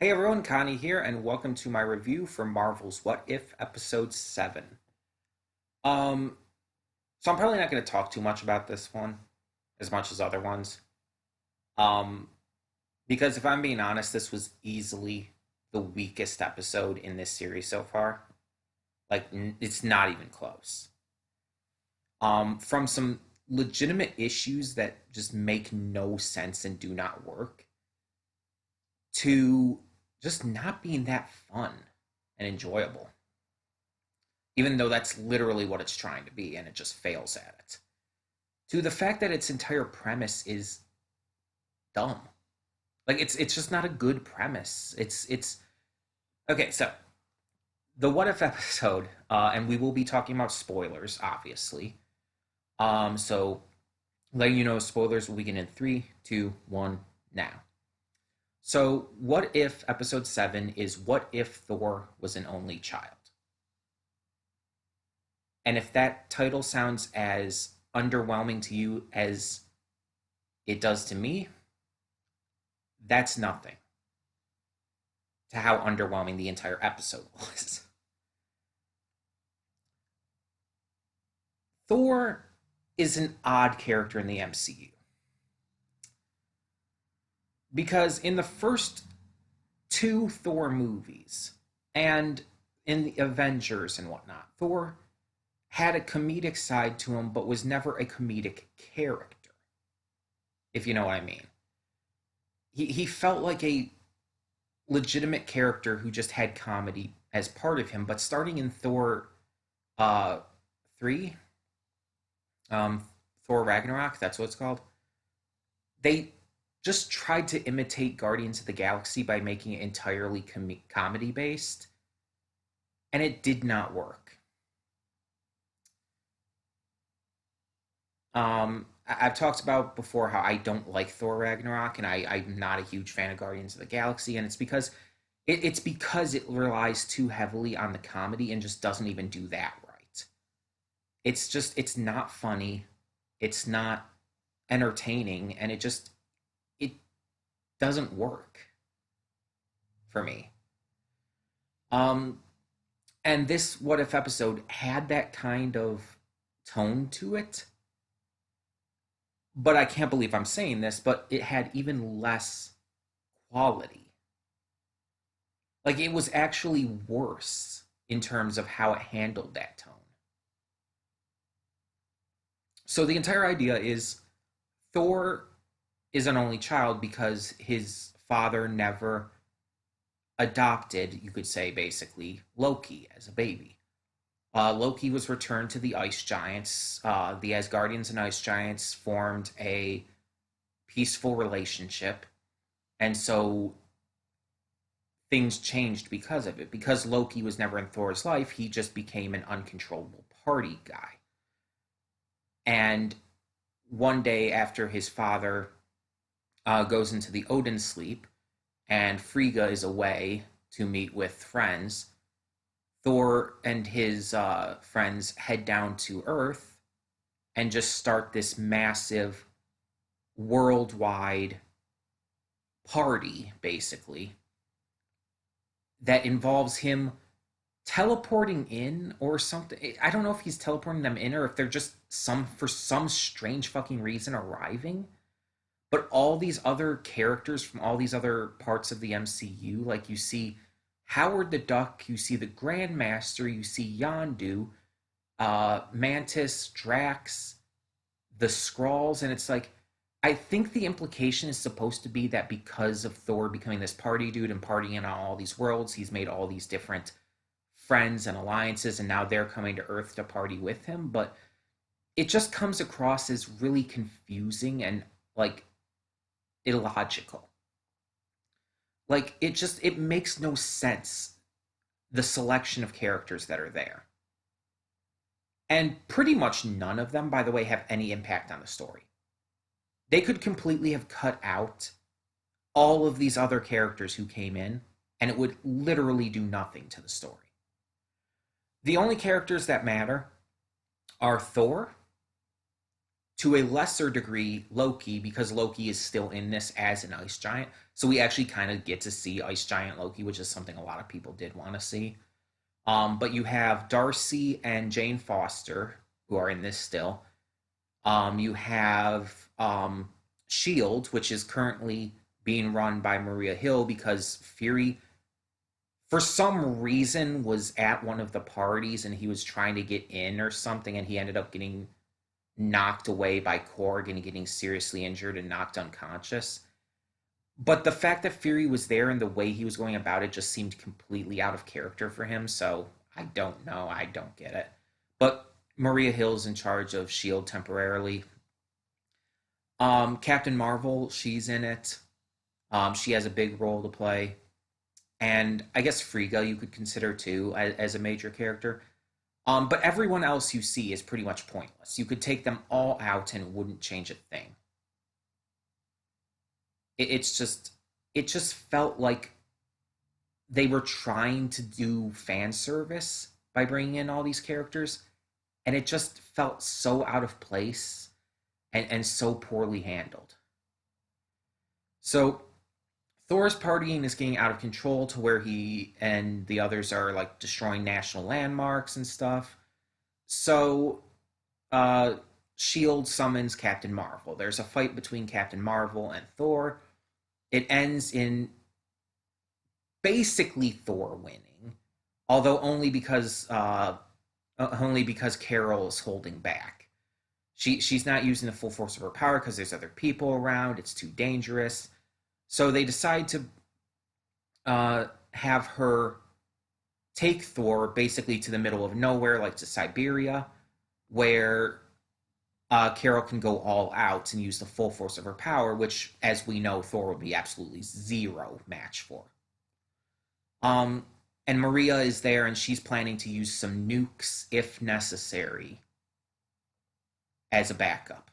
Hey everyone, Connie here, and welcome to my review for Marvel's What If Episode 7. Um, so I'm probably not going to talk too much about this one, as much as other ones. Um, because if I'm being honest, this was easily the weakest episode in this series so far. It's not even close. From some legitimate issues that just make no sense and do not work, to just not being that fun and enjoyable, even though that's literally what it's trying to be and it just fails at it. To the fact that its entire premise is dumb. It's just not a good premise. It's okay, so the what if episode, and we will be talking about spoilers, obviously. So letting you know spoilers will begin in three, two, one, now. So, what if episode 7 is what if Thor was an only child? And if that title sounds as underwhelming to you as it does to me, that's nothing to how underwhelming the entire episode was. Thor is an odd character in the MCU because in the first two Thor movies and in the Avengers and whatnot, Thor had a comedic side to him, but was never a comedic character, if you know what I mean. He felt like a legitimate character who just had comedy as part of him, but starting in Thor uh, 3, um, Thor Ragnarok, that's what it's called, they just tried to imitate Guardians of the Galaxy by making it entirely comedy based, and it did not work. I've talked about before how I don't like Thor Ragnarok, and I'm not a huge fan of Guardians of the Galaxy, and it's because it relies too heavily on the comedy and just doesn't even do that right. It's not funny, it's not entertaining, and it doesn't work for me. Um, and this What If episode had that kind of tone to it, but I can't believe I'm saying this, but it had even less quality. Like it was actually worse in terms of how it handled that tone. So the entire idea is Thor is an only child because his father never adopted, you could say, basically, Loki as a baby. Loki was returned to the Ice Giants. The Asgardians and Ice Giants formed a peaceful relationship. And so things changed because of it. Because Loki was never in Thor's life, he just became an uncontrollable party guy. And one day after his father goes into the Odin sleep and Frigga is away to meet with friends, Thor and his friends head down to Earth and just start this massive worldwide party, basically, that involves him teleporting in or something. I don't know if he's teleporting them in or if they're just for some strange fucking reason arriving. But all these other characters from all these other parts of the MCU, like you see Howard the Duck, you see the Grandmaster, you see Yondu, Mantis, Drax, the Skrulls, and it's like I think the implication is supposed to be that because of Thor becoming this party dude and partying on all these worlds, he's made all these different friends and alliances, and now they're coming to Earth to party with him. But it just comes across as really confusing and like illogical. Like it makes no sense, the selection of characters that are there. And pretty much none of them, by the way, have any impact on the story. They could completely have cut out all of these other characters who came in, and it would literally do nothing to the story. The only characters that matter are Thor, to a lesser degree Loki, because Loki is still in this as an ice giant. So we actually kind of get to see Ice Giant Loki, which is something a lot of people did want to see. But you have Darcy and Jane Foster, who are in this still. You have Shield, which is currently being run by Maria Hill because Fury, for some reason, was at one of the parties and he was trying to get in or something, and he ended up getting knocked away by Korg and getting seriously injured and knocked unconscious. But the fact that Fury was there and the way he was going about it just seemed completely out of character for him. So I don't know. I don't get it. But Maria Hill's in charge of Shield temporarily. Captain Marvel, she's in it. She has a big role to play, and I guess Frigga you could consider too as a major character. But everyone else you see is pretty much pointless. You could take them all out and it wouldn't change a thing. It's just it just felt like they were trying to do fan service by bringing in all these characters, and it just felt so out of place and so poorly handled. So Thor's partying is getting out of control to where he and the others are like destroying national landmarks and stuff. So uh, Shield summons Captain Marvel. There's a fight between Captain Marvel and Thor. It ends in basically Thor winning, although only because Carol is holding back. She's not using the full force of her power because there's other people around. It's too dangerous. So they decide to have her take Thor basically to the middle of nowhere, like to Siberia, where Carol can go all out and use the full force of her power, which, as we know, Thor would be absolutely zero match for. Um, and Maria is there, and she's planning to use some nukes if necessary as a backup.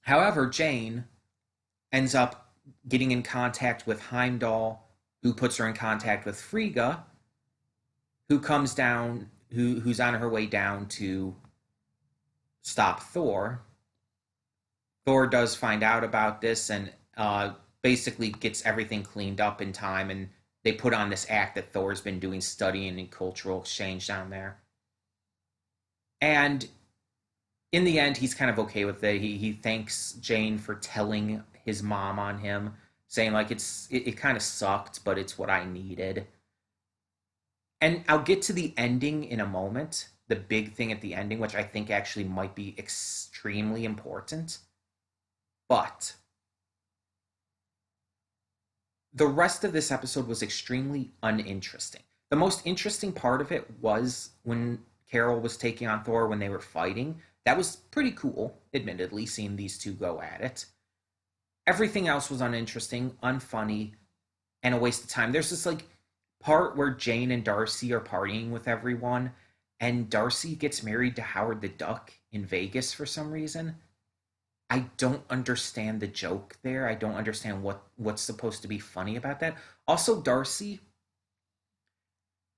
However, Jane ends up getting in contact with Heimdall, who puts her in contact with Frigga, who comes down, who's on her way down to stop Thor. Thor does find out about this and basically gets everything cleaned up in time, and they put on this act that Thor's been doing studying and cultural exchange down there. And in the end, he's kind of okay with it. He thanks Jane for telling his mom on him, saying like it kind of sucked, but it's what I needed. And I'll get to the ending in a moment, the big thing at the ending, which I think actually might be extremely important. But the rest of this episode was extremely uninteresting. The most interesting part of it was when Carol was taking on Thor when they were fighting. That was pretty cool, admittedly, seeing these two go at it. Everything else was uninteresting, unfunny, and a waste of time. There's this like part where Jane and Darcy are partying with everyone, and Darcy gets married to Howard the Duck in Vegas for some reason. I don't understand the joke there. I don't understand what's supposed to be funny about that. Also, Darcy,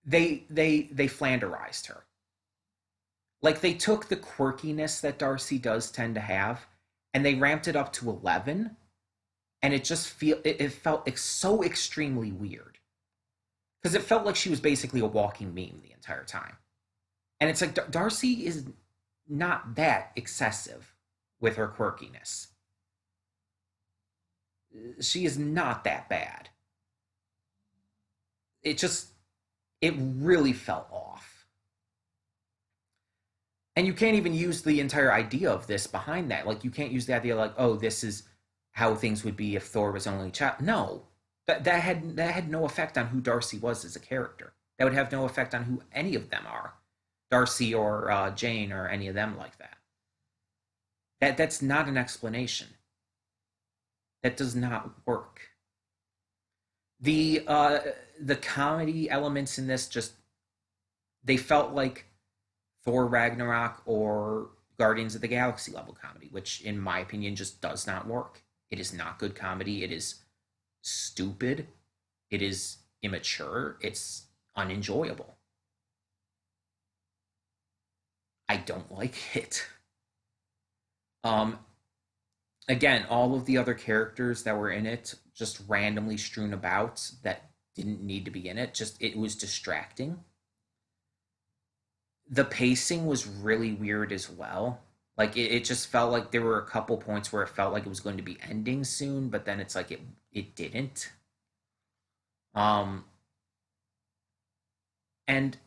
they flanderized her. Like they took the quirkiness that Darcy does tend to have, and they ramped it up to 11, and it felt so extremely weird because it felt like she was basically a walking meme the entire time. And it's like Darcy is not that excessive with her quirkiness. She is not that bad. It just it really felt off. And you can't even use the entire idea of this behind that. Like you can't use the idea like, oh, this is how things would be if Thor was only a child. No, that had no effect on who Darcy was as a character. That would have no effect on who any of them are, Darcy or Jane or any of them like that. That's not an explanation. That does not work. The comedy elements in this just they felt like Thor Ragnarok or Guardians of the Galaxy level comedy, which in my opinion just does not work. It is not good comedy. It is stupid. It is immature. It's unenjoyable. I don't like it. Um, Again, all of the other characters that were in it just randomly strewn about that didn't need to be in it. Just it was distracting. The pacing was really weird as well. Like it just felt like there were a couple points where it felt like it was going to be ending soon, but then it's like it didn't. Um, and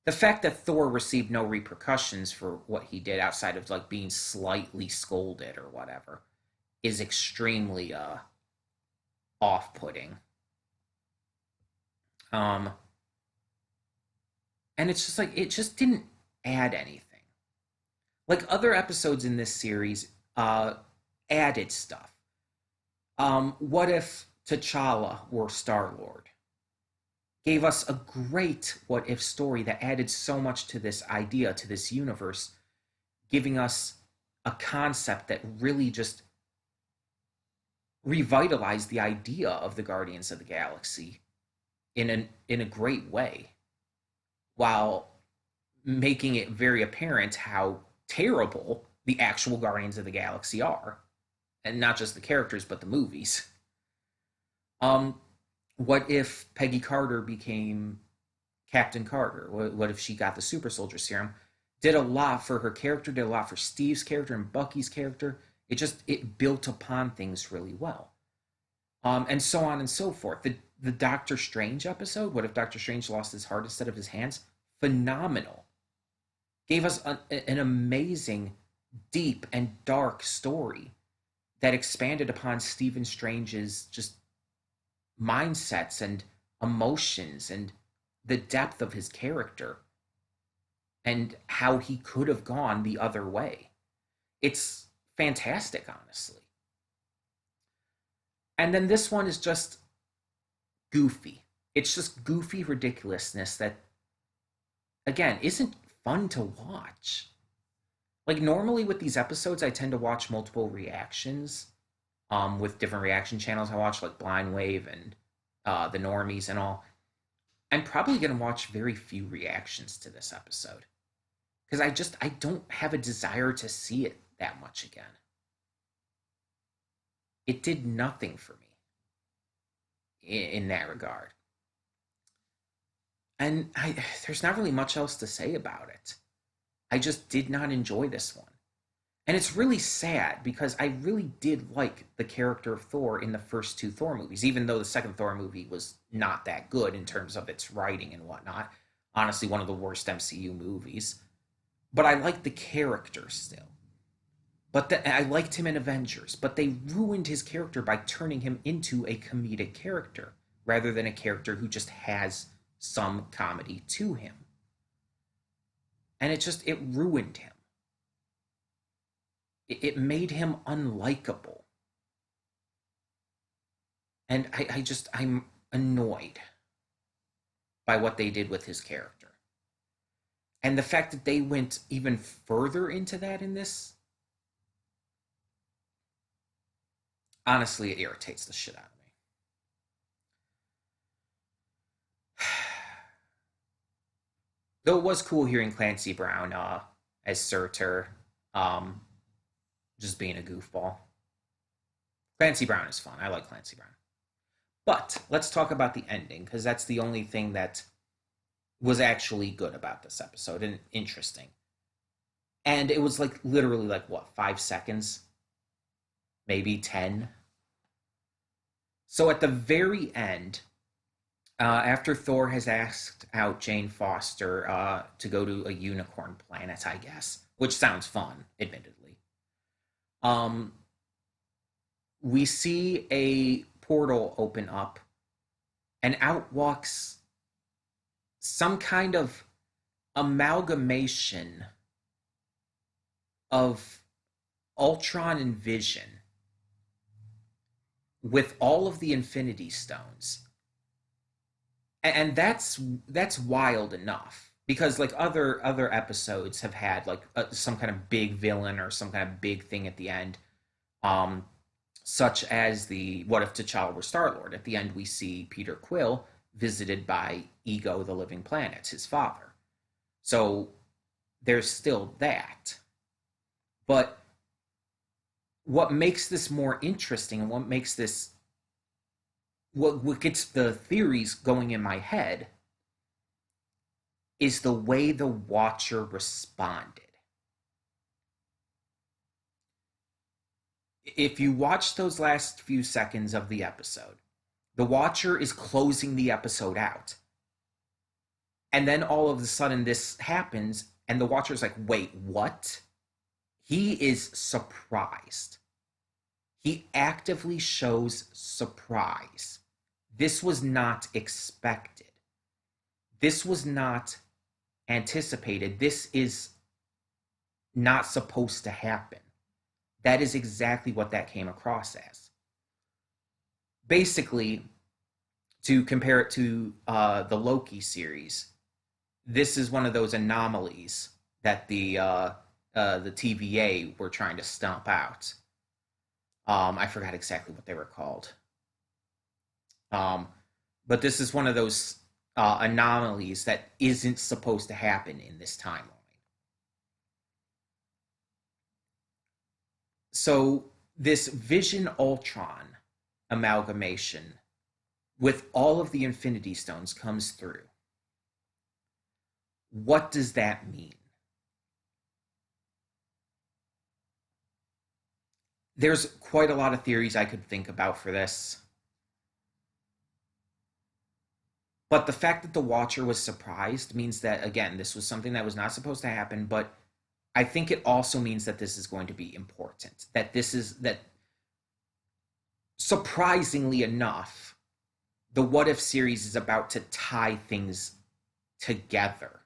the fact that Thor received no repercussions for what he did outside of like being slightly scolded or whatever is extremely off-putting. Um, and it's just like it just didn't add anything. Like other episodes in this series added stuff. What if T'Challa were Star Lord? Gave us a great what if story that added so much to this idea, to this universe, giving us a concept that really just revitalized the idea of the Guardians of the Galaxy in a great way, while making it very apparent how terrible the actual Guardians of the Galaxy are, and not just the characters but the movies. Um, what if Peggy Carter became Captain Carter? What if she got the super soldier serum? Did a lot for her character, did a lot for Steve's character and Bucky's character. It built upon things really well. And so on and so forth. The Doctor Strange episode, what if Doctor Strange lost his heart instead of his hands? Phenomenal. Gave us an amazing, deep, and dark story that expanded upon Stephen Strange's just mindsets and emotions and the depth of his character and how he could have gone the other way. It's fantastic, honestly. And then this one is just goofy. It's just goofy ridiculousness that, again, isn't fun to watch. Like, normally with these episodes, I tend to watch multiple reactions with different reaction channels. I watch, like, Blind Wave and the Normies and all. I'm probably going to watch very few reactions to this episode because I don't have a desire to see it that much again. It did nothing for me in that regard. And there's not really much else to say about it. I just did not enjoy this one. And it's really sad because I really did like the character of Thor in the first two Thor movies, even though the second Thor movie was not that good in terms of its writing and whatnot. Honestly, one of the worst MCU movies. But I liked the character still. I liked him in Avengers, but they ruined his character by turning him into a comedic character rather than a character who just has some comedy to him. And it ruined him. It made him unlikable. And I'm annoyed by what they did with his character. And the fact that they went even further into that in this, honestly, it irritates the shit out of me. Though it was cool hearing Clancy Brown as Surtur, um, just being a goofball. Clancy Brown is fun. I like Clancy Brown. But let's talk about the ending because that's the only thing that was actually good about this episode and interesting. And it was like literally like what, 5 seconds? Maybe 10. So at the very end, after Thor has asked out Jane Foster to go to a unicorn planet, I guess, which sounds fun, admittedly. Um, we see a portal open up, and out walks some kind of amalgamation of Ultron and Vision with all of the Infinity Stones. And that's wild enough because like other episodes have had like some kind of big villain or some kind of big thing at the end, um, such as the what if T'Challa were Star Lord? At the end, we see Peter Quill visited by Ego, the Living Planet, his father. So there's still that, but what makes this more interesting and what makes this what gets the theories going in my head is the way the watcher responded. If you watch those last few seconds of the episode, the watcher is closing the episode out. And then all of a sudden this happens and the watcher's like, "Wait, what?" He is surprised. He actively shows surprise. This was not expected. This was not anticipated. This is not supposed to happen. That is exactly what that came across as. Basically, to compare it to the Loki series, this is one of those anomalies that the TVA were trying to stomp out. I forgot exactly what they were called. Um, but this is one of those anomalies that isn't supposed to happen in this timeline. So this Vision Ultron amalgamation with all of the Infinity Stones comes through. What does that mean? There's quite a lot of theories I could think about for this. But the fact that the Watcher was surprised means that, again, this was something that was not supposed to happen, but I think it also means that this is going to be important. That surprisingly enough, the What If series is about to tie things together.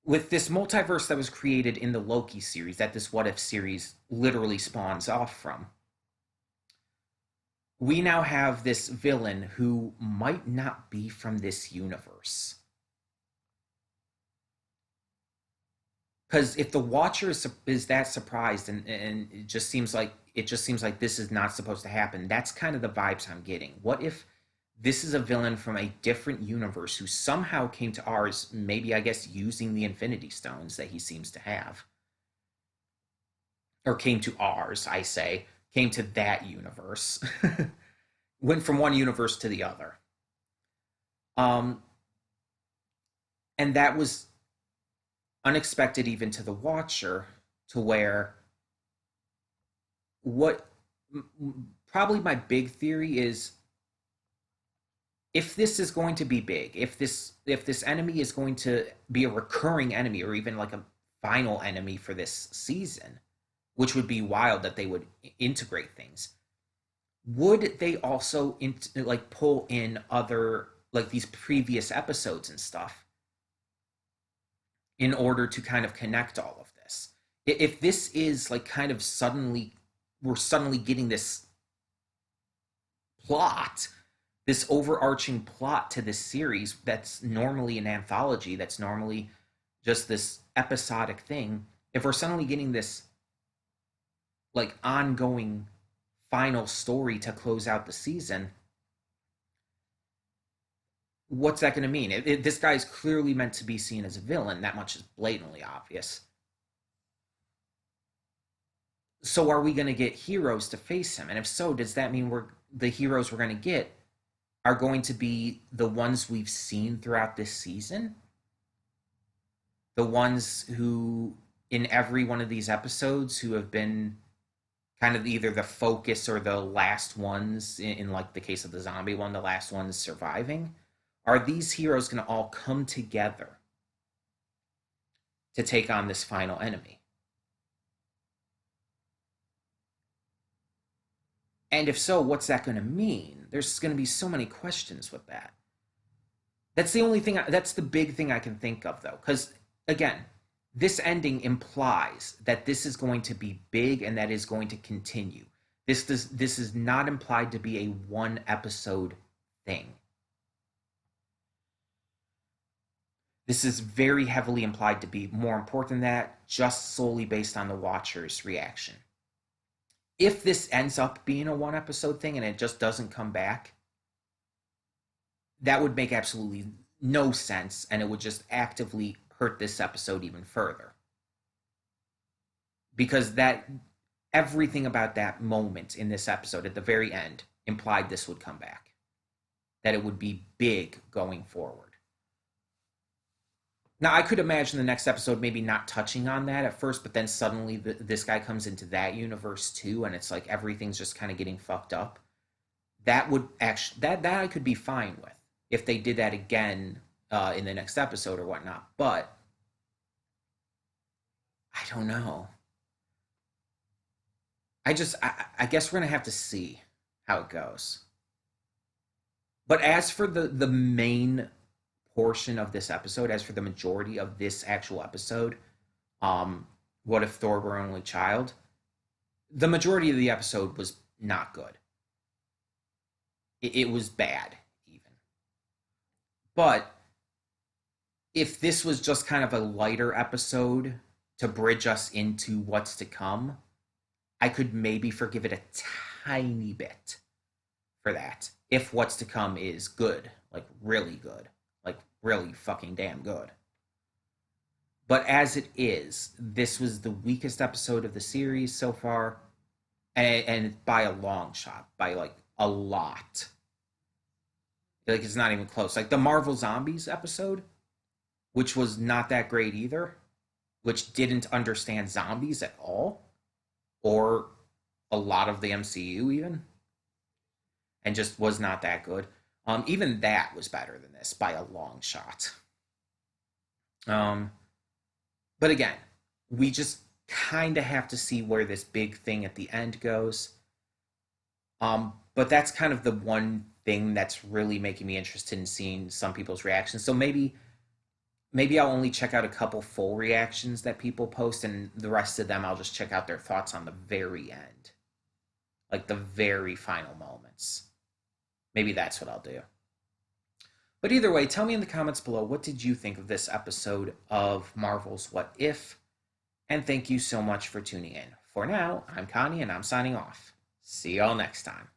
With this multiverse that was created in the Loki series, that this What If series literally spawns off from, we now have this villain who might not be from this universe. Because if the Watcher is that surprised and it just seems like this is not supposed to happen, that's kind of the vibes I'm getting. What if this is a villain from a different universe who somehow came to ours, maybe I guess using the Infinity Stones that he seems to have, or came to ours, I say, came to that universe, went from one universe to the other. Um, and that was unexpected even to the Watcher, to where what probably my big theory is, if this is going to be big, if this enemy is going to be a recurring enemy or even like a final enemy for this season, which would be wild that they would integrate things, would they also like pull in other, like these previous episodes and stuff, in order to kind of connect all of this? If this is like kind of suddenly, we're suddenly getting plot this overarching plot to this series that's normally an anthology, that's normally just this episodic thing, if we're suddenly getting this like ongoing final story to close out the season, what's that going to mean? This guy is clearly meant to be seen as a villain. That much is blatantly obvious. So are we going to get heroes to face him? And if so, does that mean the heroes we're going to get are going to be the ones we've seen throughout this season? The ones who, in every one of these episodes, who have been kind of either the focus or the last ones, in like the case of the zombie one, the last ones surviving? Are these heroes going to all come together to take on this final enemy? And if so, what's that going to mean? There's going to be so many questions with that. That's the only thing. That's the big thing I can think of, though, because again, this ending implies that this is going to be big and that is going to continue. This is not implied to be a one episode thing. This is very heavily implied to be more important than that, just solely based on the Watcher's reaction. If this ends up being a one episode thing and it just doesn't come back, that would make absolutely no sense and it would just actively hurt this episode even further. because that everything about that moment in this episode at the very end implied this would come back, that it would be big going forward. Now, I could imagine the next episode maybe not touching on that at first, but then suddenly this guy comes into that universe too, and it's like everything's just kind of getting fucked up. That would actually that I could be fine with if they did that again in the next episode or whatnot. But I don't know. I guess we're gonna have to see how it goes. But as for the main portion of this episode, as for the majority of this actual episode, um, what if Thor were only child? The majority of the episode was not good. It was bad, even. But if this was just kind of a lighter episode to bridge us into what's to come, I could maybe forgive it a tiny bit for that. If what's to come is good, like really good, like really fucking damn good. But as it is, this was the weakest episode of the series so far, and by a long shot, by like a lot. Like it's not even close. Like the Marvel Zombies episode, which was not that great either, which didn't understand zombies at all, or a lot of the MCU even, and just was not that good. Even that was better than this by a long shot. Um, but again, we just kind of have to see where this big thing at the end goes. But that's kind of the one thing that's really making me interested in seeing some people's reactions. So maybe I'll only check out a couple full reactions that people post, and the rest of them I'll just check out their thoughts on the very end, like the very final moments. Maybe that's what I'll do. But either way, tell me in the comments below, what did you think of this episode of Marvel's What If? And thank you so much for tuning in. For now, I'm Connie and I'm signing off. See y'all next time.